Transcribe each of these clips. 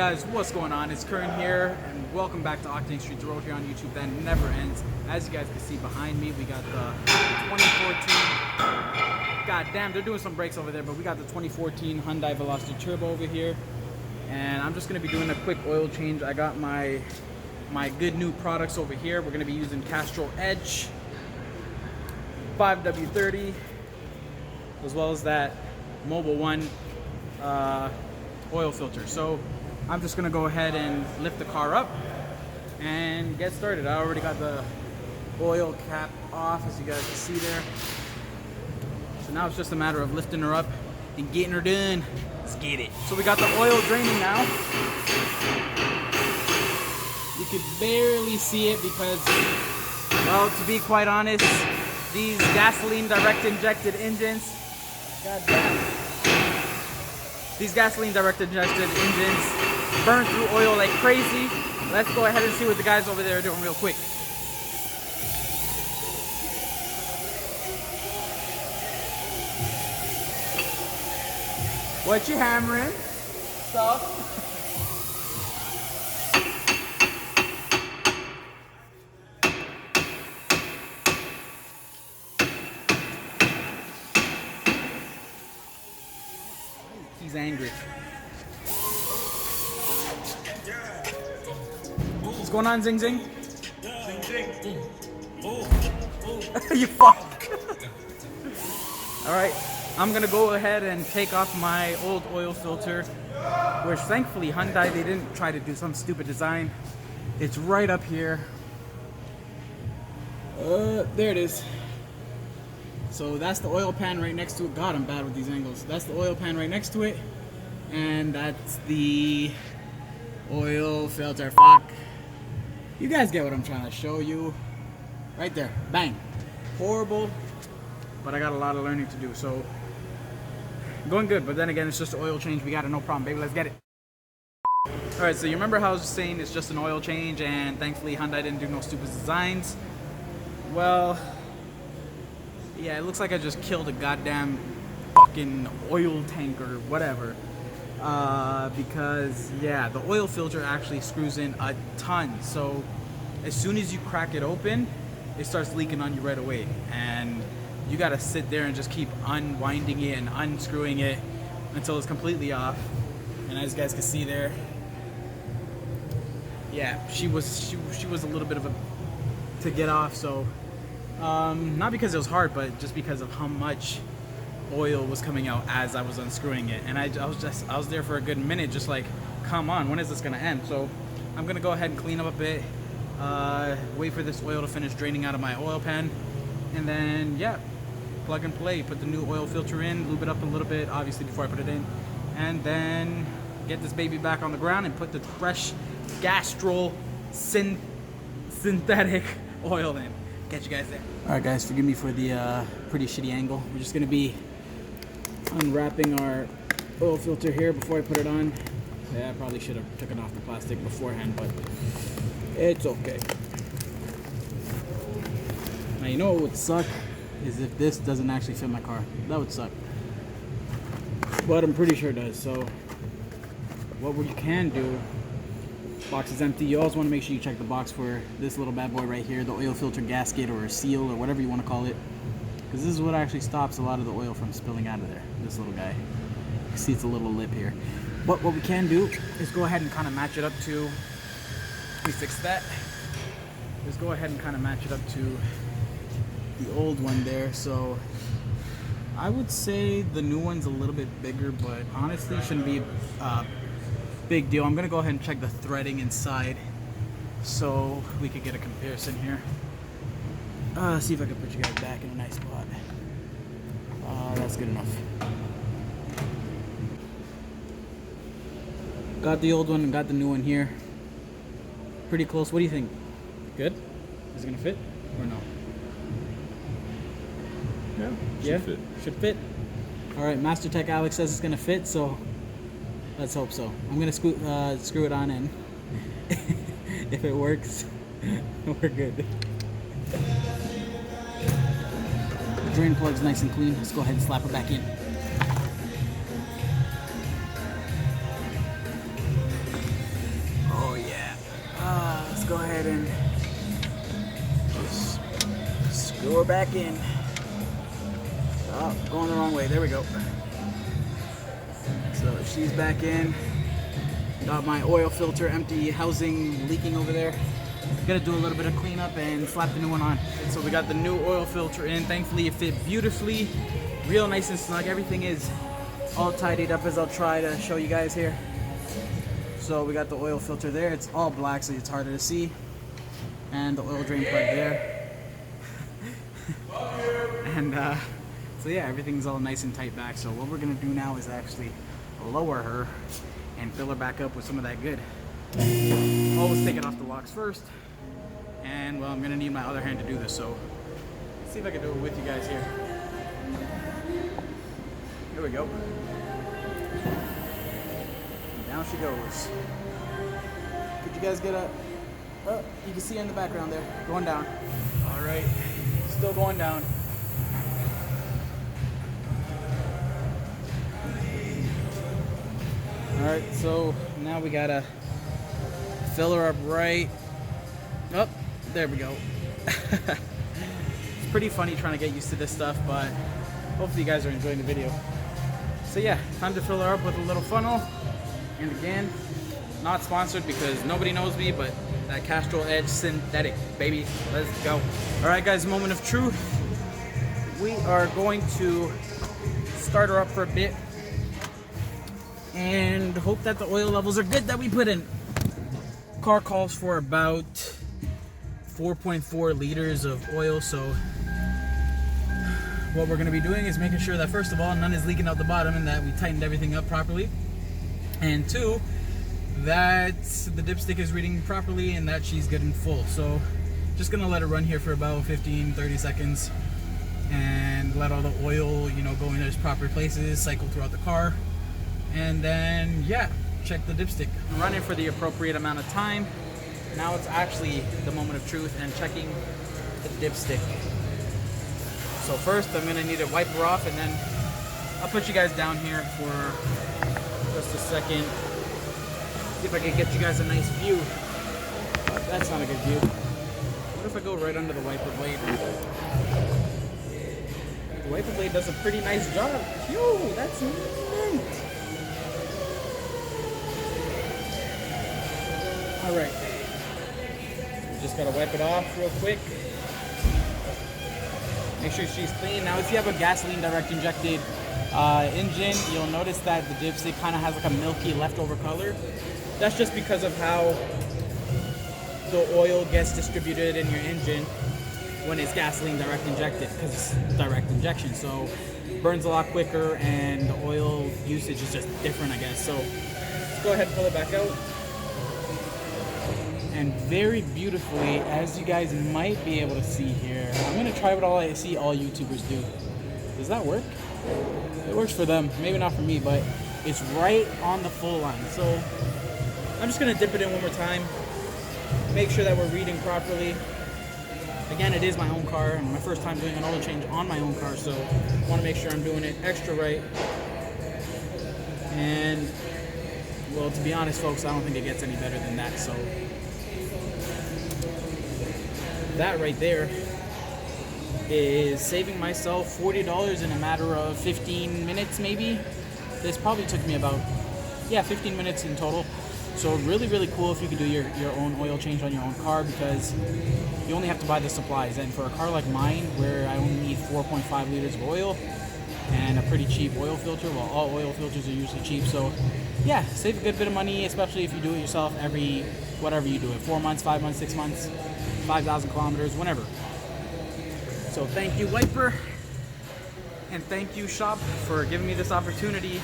guys, what's going on? It's Kern here, and welcome back to Octane Street, the road here on YouTube that never ends. As you guys can see behind me, we got the 2014, god damn, they're doing some brakes over there, but we got the 2014 Hyundai Veloster Turbo over here. And I'm just going to be doing a quick oil change. I got my good new products over here. We're going to be using Castrol Edge 5W30, as well as that Mobile One oil filter. So I'm just gonna go ahead and lift the car up and get started. I already got the oil cap off, as you guys can see there. So now it's just a matter of lifting her up and getting her done. Let's get it. So we got the oil draining now. You could barely see it because, well, to be quite honest, these gasoline direct injected engines, god damn, these gasoline direct injected engines burn through oil like crazy. Let's go ahead and see what the guys over there are doing real quick. What you hammering? Stuff. He's angry. What's going on, Zing Zing? Zing Zing. You fucked. Alright, I'm gonna go ahead and take off my old oil filter, which thankfully Hyundai, they didn't try to do some stupid design. It's right up here. There it is. So that's the oil pan right next to it. God, I'm bad with these angles. That's the oil pan right next to it. And that's the oil filter. Fuck. You guys get what I'm trying to show you. Right there. Bang. Horrible. But I got a lot of learning to do. So, going good. But then again, it's just an oil change. We got it. No problem, baby. Let's get it. Alright, so you remember how I was saying it's just an oil change. And thankfully, Hyundai didn't do no stupid designs. Well, yeah, it looks like I just killed a goddamn fucking oil tank or whatever. Because, yeah, the oil filter actually screws in a ton. So, as soon as you crack it open, it starts leaking on you right away. And you gotta sit there and just keep unwinding it and unscrewing it until it's completely off. And as you guys can see there, yeah, she was a little bit of a to get off. So, not because it was hard, but just because of how much oil was coming out as I was unscrewing it. And I was there for a good minute, just like, come on, when is this gonna end? So I'm gonna go ahead and clean up a bit, wait for this oil to finish draining out of my oil pan, and then, yeah, plug and play, put the new oil filter in, lube it up a little bit, obviously, before I put it in, and then get this baby back on the ground and put the fresh Castrol synthetic oil in. Catch you guys there. Alright guys, forgive me for the pretty shitty angle. We're just going to be unwrapping our oil filter here before I put it on. Yeah, I probably should have taken off the plastic beforehand, but it's okay. Now, you know what would suck is if this doesn't actually fit my car. That would suck. But I'm pretty sure it does. So what you can do, box is empty. You always want to make sure you check the box for this little bad boy right here, the oil filter gasket or a seal or whatever you want to call it, because this is what actually stops a lot of the oil from spilling out of there. This little guy. You see it's a little lip here. But what we can do is go ahead and kind of match it up to, let me fix that. Just go ahead and kind of match it up to the old one there. So I would say the new one's a little bit bigger, but honestly shouldn't be big deal. I'm gonna go ahead and check the threading inside so we could get a comparison here. See if I can put you guys back in a nice spot. That's good enough. Got the old one and got the new one here. Pretty close. What do you think? Good? Is it gonna fit or no? Yeah, should fit. Should fit. All right, Master Tech Alex says it's gonna fit, so let's hope so. I'm gonna screw it on in. If it works, we're good. The drain plug's nice and clean. Let's go ahead and slap her back in. So we're back in. Oh, going the wrong way. There we go. So she's back in. Got my oil filter empty housing leaking over there. Gotta do a little bit of cleanup and slap the new one on. So we got the new oil filter in. Thankfully it fit beautifully. Real nice and snug. Everything is all tidied up, as I'll try to show you guys here. So we got the oil filter there. It's all black, so it's harder to see. And the oil drain plug there. And so yeah, everything's all nice and tight back. So what we're gonna do now is actually lower her and fill her back up with some of that good. Always take it off the locks first. And well, I'm gonna need my other hand to do this, so let's see if I can do it with you guys here. Here we go. Down she goes. Could you guys get a... Oh, you can see her in the background there, going down. All right, still going down. All right, so now we gotta fill her up right. Oh, there we go. It's pretty funny trying to get used to this stuff, but hopefully you guys are enjoying the video. So yeah, time to fill her up with a little funnel. And again, not sponsored because nobody knows me, but that Castrol Edge synthetic, baby. Let's go. All right, guys, moment of truth. We are going to start her up for a bit and hope that the oil levels are good that we put in. Car calls for about 4.4 liters of oil, so what we're going to be doing is making sure that first of all none is leaking out the bottom and that we tightened everything up properly, and two, that the dipstick is reading properly and that she's good and full. So just gonna let it run here for about 15-30 seconds and let all the oil, you know, go in its proper places, cycle throughout the car, and then yeah, check the dipstick. Run it for the appropriate amount of time. Now it's actually the moment of truth and checking the dipstick. So first I'm gonna need to wipe her off, and then I'll put you guys down here for just a second. See if I can get you guys a nice view. That's not a good view. What if I go right under the wiper blade? The wiper blade does a pretty nice job. Yo, that's mint. All right. Just gotta wipe it off real quick. Make sure she's clean. Now, if you have a gasoline direct injected engine, you'll notice that the dipstick kind of has like a milky leftover color. That's just because of how the oil gets distributed in your engine when it's gasoline direct injected, because it's direct injection, so it burns a lot quicker and the oil usage is just different, I guess. So let's go ahead and pull it back out. And very beautifully, as you guys might be able to see here, I'm gonna try what I see all YouTubers do. Does that work? It works for them, maybe not for me, but it's right on the full line. So I'm just gonna dip it in one more time, make sure that we're reading properly. Again, it is my own car and my first time doing an oil change on my own car, so I wanna make sure I'm doing it extra right. And well, to be honest, folks, I don't think it gets any better than that. So that right there is saving myself $40 in a matter of 15 minutes maybe. This probably took me about 15 minutes in total. So really, really cool if you could do your own oil change on your own car, because you only have to buy the supplies. And for a car like mine, where I only need 4.5 liters of oil and a pretty cheap oil filter, well, all oil filters are usually cheap, so yeah, save a good bit of money, especially if you do it yourself every, whatever you do it, 4 months, 5 months, 6 months, 5,000 kilometers, whenever. So thank you, Wiper, and thank you, Shop, for giving me this opportunity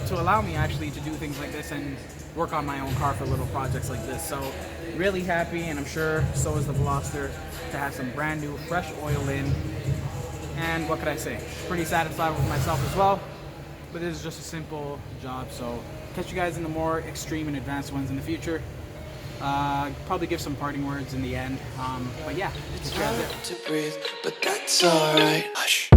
to allow me actually to do things like this and work on my own car for little projects like this. So really happy, and I'm sure so is the Veloster, to have some brand new fresh oil in. And what could I say? Pretty satisfied with myself as well. But this is just a simple job, so catch you guys in the more extreme and advanced ones in the future. Probably give some parting words in the end. But yeah, it's hard to breathe, but that's alright. Hush.